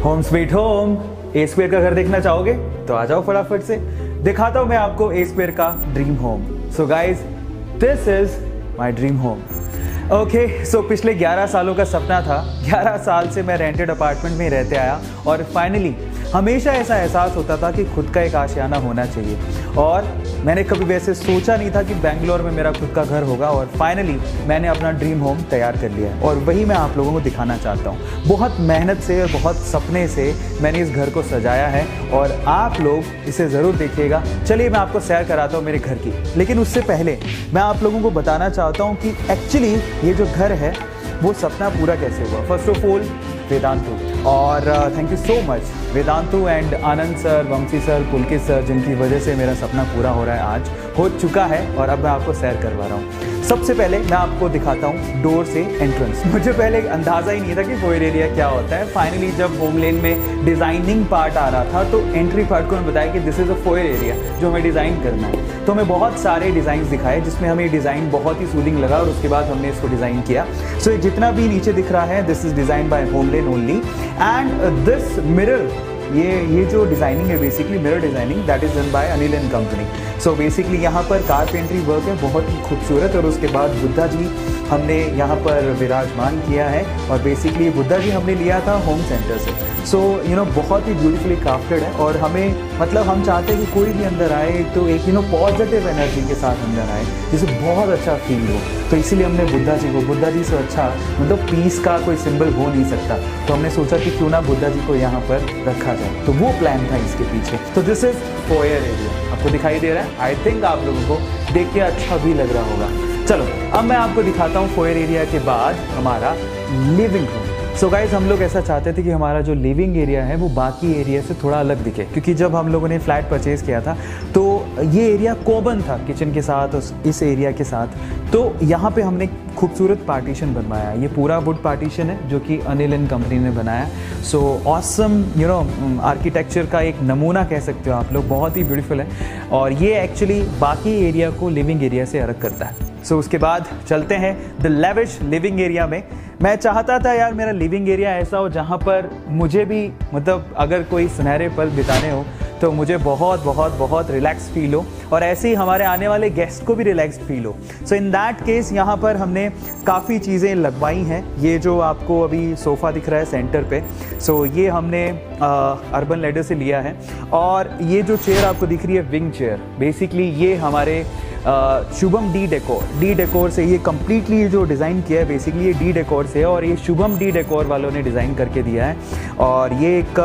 Home sweet home. A square का घर देखना चाहोगे तो आ जाओ फटाफट से, दिखाता हूं मैं आपको ए स्क्वायर का dream home. So guys, this is my dream home. Okay, so पिछले 11 सालों का सपना था। 11 साल से मैं रेंटेड अपार्टमेंट में रहते आया और फाइनली हमेशा ऐसा एहसास होता था कि खुद का एक आशियाना होना चाहिए। और मैंने कभी वैसे सोचा नहीं था कि बेंगलोर में मेरा खुद का घर होगा, और फाइनली मैंने अपना ड्रीम होम तैयार कर लिया है और वही मैं आप लोगों को दिखाना चाहता हूँ। बहुत मेहनत से और बहुत सपने से मैंने इस घर को सजाया है और आप लोग इसे ज़रूर देखिएगा। चलिए मैं आपको सैर कराता हूँ मेरे घर की, लेकिन उससे पहले मैं आप लोगों को बताना चाहता हूँ कि एक्चुअली ये जो घर है वो सपना पूरा कैसे हुआ। फर्स्ट ऑफ ऑल वेदांतु, और thank you so much Vedantu and Anand sir, Vanshi sir, Pulkit sir, जिनकी वजह से मेरा सपना पूरा हो रहा है, आज हो चुका है और अब मैं आपको सैर करवा रहा हूँ। सबसे पहले मैं आपको दिखाता हूँ डोर से एंट्रेंस। मुझे पहले अंदाज़ा ही नहीं था कि फोयर एरिया क्या होता है। फाइनली जब होम लेन में डिज़ाइनिंग पार्ट आ रहा था तो एंट्री पार्ट को मैं बताया कि this is a foyer area जो हमें डिज़ाइन करना है। तो हमें बहुत सारे डिज़ाइन दिखाए जिसमें हमें डिज़ाइन बहुत ही सूदिंग लगा और उसके बाद हमने इसको डिज़ाइन किया। सो ये जितना भी नीचे दिख रहा है this is design by home lane only. And this mirror, ये जो डिज़ाइनिंग है basically mirror designing, that is done by Anil and company. So basically यहाँ पर कारपेंट्री वर्क है बहुत ही खूबसूरत, और उसके बाद बुद्धा जी हमने यहाँ पर विराजमान किया है, और बेसिकली बुद्धा जी हमने लिया था होम सेंटर से। सो बहुत ही ब्यूटीफुली क्राफ्टेड है, और हमें मतलब हम चाहते हैं कि कोई भी अंदर आए तो एक पॉजिटिव एनर्जी के साथ अंदर आए, जिसे बहुत अच्छा फील हो। तो इसीलिए हमने बुद्धा जी से अच्छा मतलब पीस का कोई सिंबल हो नहीं सकता, तो हमने सोचा कि क्यों ना बुद्धा जी को यहाँ पर रखा जाए। तो वो प्लान था इसके पीछे। तो दिस इज फोयर एरिया, आपको दिखाई दे रहा है। आई थिंक आप लोगों को देख के अच्छा भी लग रहा होगा। चलो अब मैं आपको दिखाता हूँ फोयर एरिया के बाद हमारा लिविंग रूम। सो गाइज, हम लोग ऐसा चाहते थे कि हमारा जो लिविंग एरिया है वो बाकी एरिया से थोड़ा अलग दिखे, क्योंकि जब हम लोगों ने फ्लैट परचेज़ किया था तो ये एरिया कॉमन था किचन के साथ, इस एरिया के साथ। तो यहाँ पे हमने खूबसूरत पार्टीशन बनवाया। ये पूरा वुड पार्टीशन है जो कि अनिल एंड कंपनी ने बनाया। सो ऑसम आर्किटेक्चर का एक नमूना कह सकते हो आप लोग, बहुत ही ब्यूटीफुल है, और ये एक्चुअली बाकी एरिया को लिविंग एरिया से अलग करता है। सो उसके बाद चलते हैं द लेविश लिविंग एरिया में। मैं चाहता था यार मेरा लिविंग एरिया ऐसा हो जहाँ पर मुझे भी मतलब अगर कोई सुनहरे पल बिताने हो तो मुझे बहुत बहुत बहुत रिलैक्स फील हो, और ऐसे ही हमारे आने वाले गेस्ट को भी रिलैक्स फील हो। सो इन दैट केस यहाँ पर हमने काफ़ी चीज़ें लगवाई हैं। ये जो आपको अभी सोफ़ा दिख रहा है सेंटर पे, सो ये हमने अर्बन लैडर से लिया है। और ये जो चेयर आपको दिख रही है विंग चेयर, बेसिकली ये हमारे शुभम डी डेकोर से ये कम्प्लीटली जो डिज़ाइन किया है बेसिकली ये डी डेकोर से है, और ये शुभम डी डेकोर वालों ने डिज़ाइन करके दिया है। और ये एक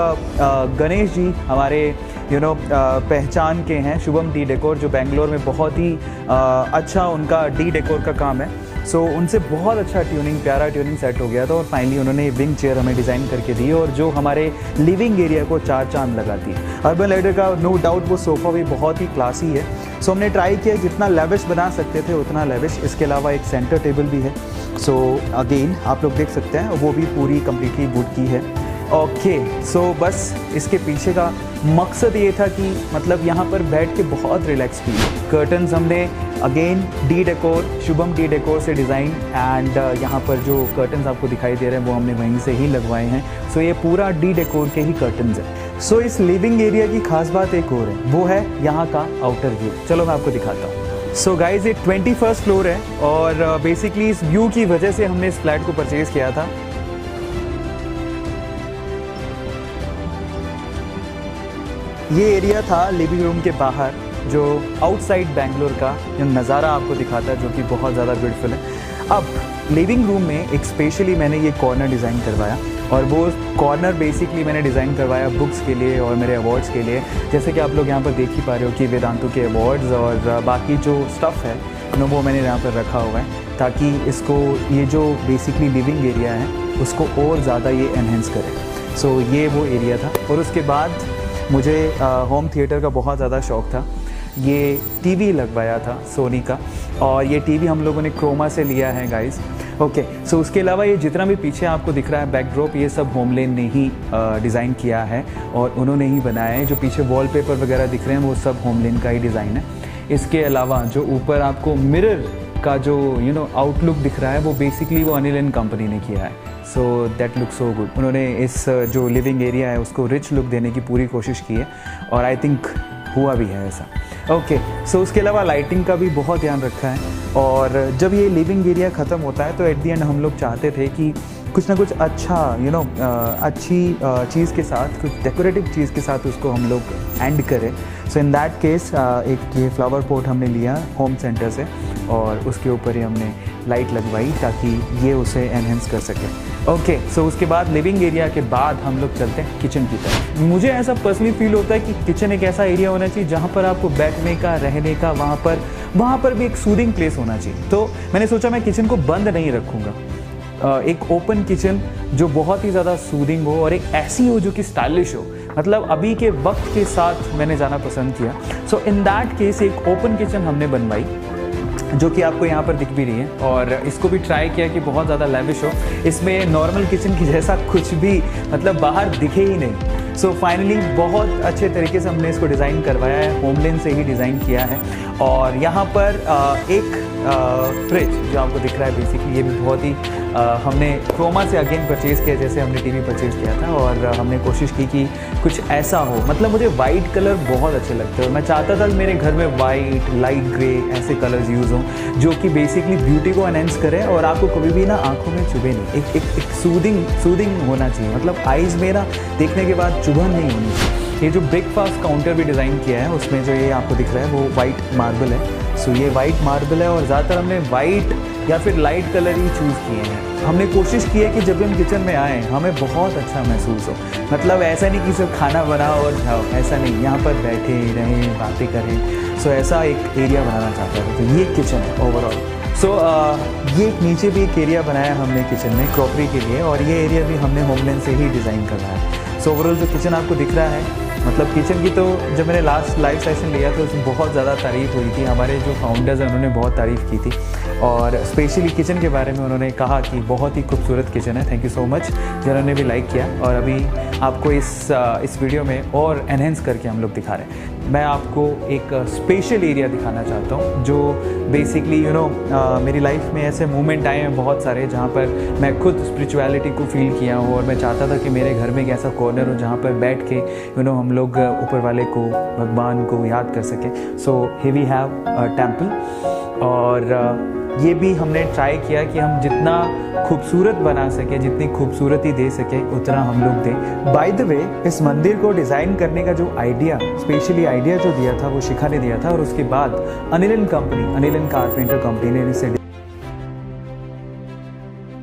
गणेश जी हमारे पहचान के हैं, शुभम डी डेकोर, जो बेंगलोर में बहुत ही अच्छा उनका डी डेकोर का काम है। सो उनसे बहुत अच्छा प्यारा ट्यूनिंग सेट हो गया था, और फाइनली उन्होंने विंग चेयर हमें डिज़ाइन करके दी, और जो हमारे लिविंग एरिया को चार चांद लगाती है। अर्बन लैडर का नो डाउट वो सोफ़ा भी बहुत ही क्लासी है। सो हमने ट्राई किया जितना लेविश बना सकते थे उतना लेविश। इसके अलावा एक सेंटर टेबल भी है। सो अगेन आप लोग देख सकते हैं वो भी पूरी कम्प्लीटली वुड की है। ओके, सो बस इसके पीछे का मकसद ये था कि मतलब यहाँ पर बैठ के बहुत रिलैक्स फील। कर्टन्स हमने again D decor, Shubham D decor से डिज़ाइन, एंड यहाँ पर जो कर्टन्स आपको दिखाई दे रहे हैं वो हमने वहीं से ही लगवाए हैं। सो ये पूरा डी डेकोर के ही कर्टन्स हैं। सो इस लिविंग एरिया की खास बात एक और है, वो है यहाँ का आउटर व्यू। चलो मैं आपको दिखाता हूँ। सो गाइज, ये 21st फ्लोर है, और बेसिकली इस व्यू की वजह से हमने इस फ्लैट को परचेज़ किया था। ये एरिया था लिविंग रूम के बाहर, जो आउटसाइड बेंगलोर का नज़ारा आपको दिखाता है, जो कि बहुत ज़्यादा ब्यूटीफुल है। अब लिविंग रूम में एक स्पेशली मैंने ये कॉर्नर डिज़ाइन करवाया, और वो कॉर्नर बेसिकली मैंने डिज़ाइन करवाया बुक्स के लिए और मेरे अवार्ड्स के लिए। जैसे कि आप लोग यहाँ पर देख ही पा रहे हो कि वेदांतु के अवार्ड्स और बाकी जो स्टफ़ है वो मैंने यहाँ पर रखा हुआ है, ताकि इसको ये जो बेसिकली लिविंग एरिया है उसको और ज़्यादा ये एनहेंस करे। सो ये वो एरिया था। और उसके बाद मुझे होम थिएटर का बहुत ज़्यादा शौक़ था। ये टीवी लगवाया था सोनी का, और ये टीवी हम लोगों ने क्रोमा से लिया है गाइस। ओके, सो उसके अलावा ये जितना भी पीछे आपको दिख रहा है बैकड्रॉप, ये सब होमलेन ने ही डिज़ाइन किया है और उन्होंने ही बनाया है। जो पीछे वॉलपेपर वगैरह दिख रहे हैं वो सब होमलेन का ही डिज़ाइन है। इसके अलावा जो ऊपर आपको मिरर का जो आउटलुक दिख रहा है वो बेसिकली वो अनिल एंड कंपनी ने किया है। So that look so good. उन्होंने इस जो लिविंग एरिया है उसको रिच लुक देने की पूरी कोशिश की है और आई थिंक हुआ भी है ऐसा। ओके, सो उसके अलावा लाइटिंग का भी बहुत ध्यान रखा है। और जब ये लिविंग एरिया ख़त्म होता है तो एट दी एंड हम लोग चाहते थे कि कुछ ना कुछ अच्छा अच्छी चीज़ के साथ, कुछ डेकोरेटिव चीज़ के साथ उसको हम लोग एंड करें। सो इन दैट केस एक ये फ्लावर पॉट हमने लिया होम सेंटर से और उसके ऊपर ही हमने लाइट लगवाई ताकि ये उसे एनहेंस कर सके। ओके, सो उसके बाद लिविंग एरिया के बाद हम लोग चलते हैं किचन की तरफ। मुझे ऐसा पर्सनली फील होता है कि किचन एक ऐसा एरिया होना चाहिए जहाँ पर आपको बैठने का, रहने का, वहाँ पर भी एक सूदिंग प्लेस होना चाहिए। तो मैंने सोचा मैं किचन को बंद नहीं रखूँगा, एक ओपन किचन जो बहुत ही ज़्यादा सूदिंग हो और एक ऐसी हो जो कि स्टाइलिश हो, मतलब अभी के वक्त के साथ मैंने जाना पसंद किया। सो इन दैट केस एक ओपन किचन हमने बनवाई जो कि आपको यहाँ पर दिख भी रही है और इसको भी ट्राई किया कि बहुत ज़्यादा लैविश हो। इसमें नॉर्मल किचन की जैसा कुछ भी मतलब बाहर दिखे ही नहीं। सो फाइनली बहुत अच्छे तरीके से हमने इसको डिज़ाइन करवाया है, होमलेन से ही डिज़ाइन किया है। और यहाँ पर एक फ्रिज जो आपको दिख रहा है बेसिकली ये भी बहुत ही हमने क्रोमा से अगेन परचेज़ किया जैसे हमने टीवी परचेज़ किया था और हमने कोशिश की कि कुछ ऐसा हो। मतलब मुझे वाइट कलर बहुत अच्छे लगते हैं और मैं चाहता था मेरे घर में वाइट, लाइट ग्रे ऐसे कलर्स यूज़ हों जो कि बेसिकली ब्यूटी को एनहेंस करें और आपको कभी भी ना आंखों में चुभे नहीं। एक सूदिंग होना चाहिए, मतलब आइज़ में ना देखने के बाद चुभन नहीं होनी चाहिए। ये जो ब्रेकफास्ट काउंटर भी डिज़ाइन किया है उसमें जो ये आपको दिख रहा है वो वाइट मार्बल है। सो ये वाइट मार्बल है और ज़्यादातर हमने वाइट या फिर लाइट कलर ही चूज़ किए हैं। हमने कोशिश की है कि जब हम किचन में आएँ हमें बहुत अच्छा महसूस हो, मतलब ऐसा नहीं कि सिर्फ खाना बनाओ और जाओ, ऐसा नहीं, यहाँ पर बैठे रहें, बातें करें। सो ऐसा एक एरिया बनाना चाहता था। तो ये किचन है ओवरऑल। सो ये नीचे भी एक एरिया बनाया हमने किचन में क्रॉकरी के लिए और ये एरिया भी हमने होमलेन से ही डिज़ाइन करवाया है। सो ओवरऑल जो किचन आपको दिख रहा है, मतलब किचन की तो जब मैंने लास्ट लाइव सेशन लिया तो उसमें बहुत ज़्यादा तारीफ़ हुई थी। हमारे जो फाउंडर्स हैं उन्होंने बहुत तारीफ़ की थी और स्पेशली किचन के बारे में उन्होंने कहा कि बहुत ही खूबसूरत किचन है। थैंक यू सो मच जिन्होंने भी लाइक किया। और अभी आपको इस वीडियो में और एनहेंस करके हम लोग दिखा रहे हैं। मैं आपको एक स्पेशल एरिया दिखाना चाहता हूँ जो बेसिकली मेरी लाइफ में ऐसे मोमेंट आए हैं बहुत सारे जहाँ पर मैं खुद स्पिरिचुअलिटी को फील किया हूँ और मैं चाहता था कि मेरे घर में एक ऐसा कॉर्नर हो जहाँ पर बैठ के हम लोग ऊपर वाले को, भगवान को याद कर सकें। So here we have a temple और ये भी हमने ट्राई किया कि हम जितना खूबसूरत बना सके, जितनी खूबसूरती दे सके उतना हम लोग दें। बाय द वे इस मंदिर को डिज़ाइन करने का जो आइडिया, स्पेशली आइडिया जो दिया था वो शिखा ने दिया था और उसके बाद अनिल एंड कारपेंटर कंपनी ने इसे